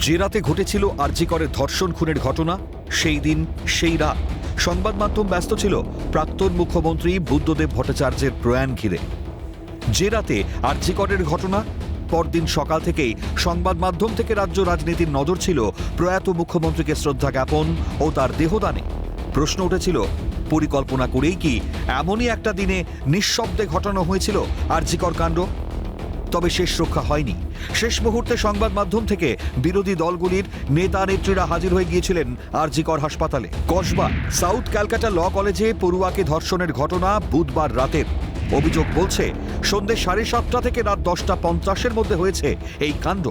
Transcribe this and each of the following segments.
যে রাতে ঘটেছিল আরজি করের ধর্ষণ খুনের ঘটনা, সেই দিন সেই রাত সংবাদ মাধ্যম ব্যস্ত ছিল প্রাক্তন মুখ্যমন্ত্রী বুদ্ধদেব ভট্টাচার্যের প্রয়াণ ঘিরে। যে রাতে আরজি করের ঘটনা, পরদিন সকাল থেকেই সংবাদ মাধ্যম থেকে রাজ্য রাজনীতির নজর ছিল প্রয়াত মুখ্যমন্ত্রীকে শ্রদ্ধা জ্ঞাপন ও তার দেহদানে। প্রশ্ন উঠেছিল, পরিকল্পনা করেই কি এমনই একটা দিনে নিঃশব্দে ঘটানো হয়েছিল আরজি কর কাণ্ড? তবে শেষ রক্ষা হয়নি। শেষ মুহূর্তে সংবাদ মাধ্যম থেকে বিরোধী দলগুলির নেতা নেত্রীরা হাজির হয়ে গিয়েছিলেন আরজি কর হাসপাতালে। কসবা সাউথ ক্যালকাটা ল কলেজে পড়ুয়াকে ধর্ষণের ঘটনা বুধবার রাতের। অভিযোগ বলছে সন্ধ্যে 7:30 থেকে রাত 10:50 মধ্যে হয়েছে এই কাণ্ড।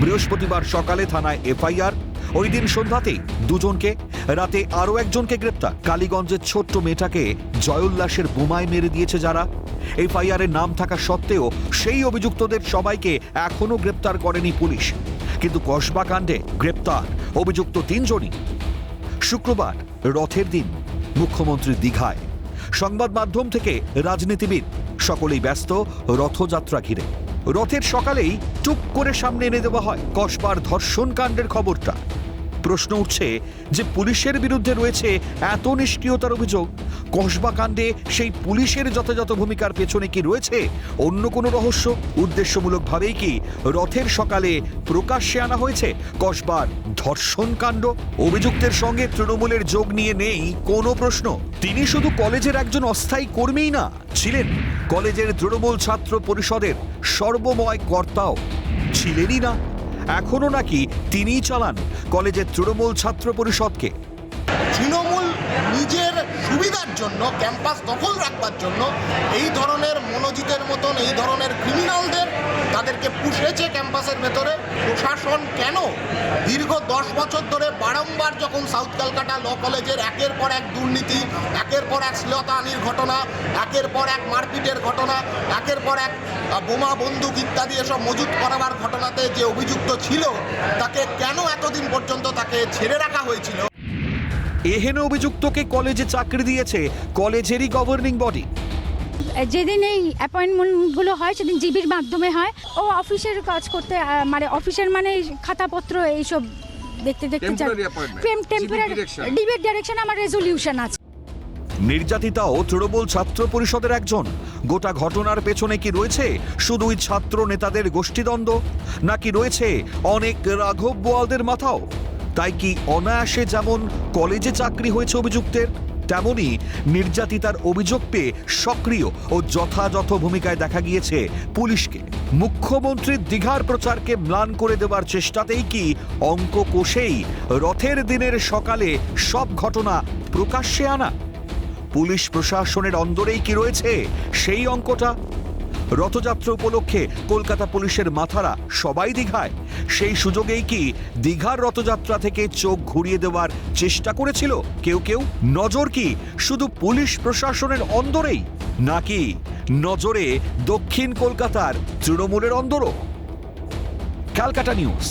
বৃহস্পতিবার সকালে থানায় এফআইআর। ওই দিন সন্ধ্যাতেই দুজনকে, রাতে আরও একজনকে গ্রেপ্তার। কালীগঞ্জের ছোট্ট মেয়েটাকে জয়োল্লাসের বোমায় মেরে দিয়েছে যারা। এফআইআরের নাম থাকা সত্ত্বেও সেই অভিযুক্তদের সবাইকে এখনো গ্রেপ্তার করেনি পুলিশ। কিন্তু কসবা কাণ্ডে গ্রেপ্তার অভিযুক্ত 3 জনই। শুক্রবার রথের দিন মুখ্যমন্ত্রী দীঘায়। সংবাদ মাধ্যম থেকে রাজনীতিবিদ সকলেই ব্যস্ত রথযাত্রা ঘিরে। রথের সকালেই টুক করে সামনে এনে দেওয়া হয় কসবার ধর্ষণ কাণ্ডের খবরটা। প্রশ্ন উঠছে যে পুলিশের বিরুদ্ধে রয়েছে এত নিষ্ক্রিয়তার অভিযোগ, কসবা কাণ্ডে সেই পুলিশের যথাযথ ভূমিকার পেছনে কি রয়েছে অন্য কোনো রহস্য? উদ্দেশ্যমূলকভাবেই কি রথের সকালে প্রকাশ্যে আনা হয়েছে কসবার ধর্ষণ কাণ্ড? অভিযুক্তের সঙ্গে তৃণমূলের যোগ নিয়ে নেই কোনো প্রশ্ন। তিনি শুধু কলেজের একজন অস্থায়ী কর্মীই না, ছিলেন কলেজের তৃণমূল ছাত্র পরিষদের সর্বময় কর্তাও। ছিলেনই না, এখনো নাকি তিনিই চালান কলেজের তৃণমূল ছাত্র পরিষদকে। তৃণমূল নিজের সুবিধার জন্য, ক্যাম্পাস দখল রাখবার জন্য এই ধরনের মনোজিতের মতন এই ধরনের ক্রিমিনালদের তাদেরকে পুষেছে ক্যাম্পাসের ভেতরে। প্রশাসন কেন দীর্ঘ 10 বছর ধরে বারংবার যখন সাউথ ক্যালকাটা ল কলেজের একের পর এক দুর্নীতি, একের পর এক শ্লীলতাহানির ঘটনা, একের পর এক মারপিটের ঘটনা, একের পর এক বোমা বন্দুক ইত্যাদি এসব মজুত করাবার ঘটনাতে যে অভিযুক্ত ছিল তাকে কেন এতদিন পর্যন্ত তাকে ছেড়ে রাখা হয়েছিল? এহেন অভিযুক্তকে কলেজে চাকরি দিয়েছে কলেজেরই গভর্নিং বডি। যেদিন এই অ্যাপয়েন্টমেন্টগুলো হয় সেদিন জিবির মাধ্যমে হয়। ও অফিসের কাজ করতে, মানে অফিসের মানে খাতাপত্র এইসব দেখতে টেম্পোরারি ডিবেট ডাইরেকশন আমার রেজলিউশন আছে। নির্যাতিতাও তৃণমূল ছাত্র পরিষদের একজন। গোটা ঘটনার পেছনে কি রয়েছে শুধুই ছাত্র নেতাদের গোষ্ঠীদ্বন্দ্ব, নাকি রয়েছে অনেক রাঘব বোয়ালদের মাথাও? তাই কি অনায়াসে যেমন কলেজে চাকরি হয়েছে অভিযুক্তের, তেমনি নির্যাতিতার অভিযোগ পেয়ে সক্রিয় ও যথাযথ ভূমিকায় দেখা গিয়েছে পুলিশকে। মুখ্যমন্ত্রীর দীঘার প্রচারকে ম্লান করে দেওয়ার চেষ্টাতেই কি অঙ্ক কষেই রথের দিনের সকালে সব ঘটনা প্রকাশ্যে আনা? পুলিশ প্রশাসনের অন্দরেই কি রয়েছে সেই অঙ্কটা? রথযাত্রা উপলক্ষে কলকাতা পুলিশের মাথারা সবাই দীঘায়। সেই সুযোগেই কি দীঘার রথযাত্রা থেকে চোখ ঘুরিয়ে দেওয়ার চেষ্টা করেছিল কেউ কেউ? নজর কি শুধু পুলিশ প্রশাসনের অন্দরেই, নাকি নজরে দক্ষিণ কলকাতার তৃণমূলের অন্দরও? ক্যালকাটা নিউজ।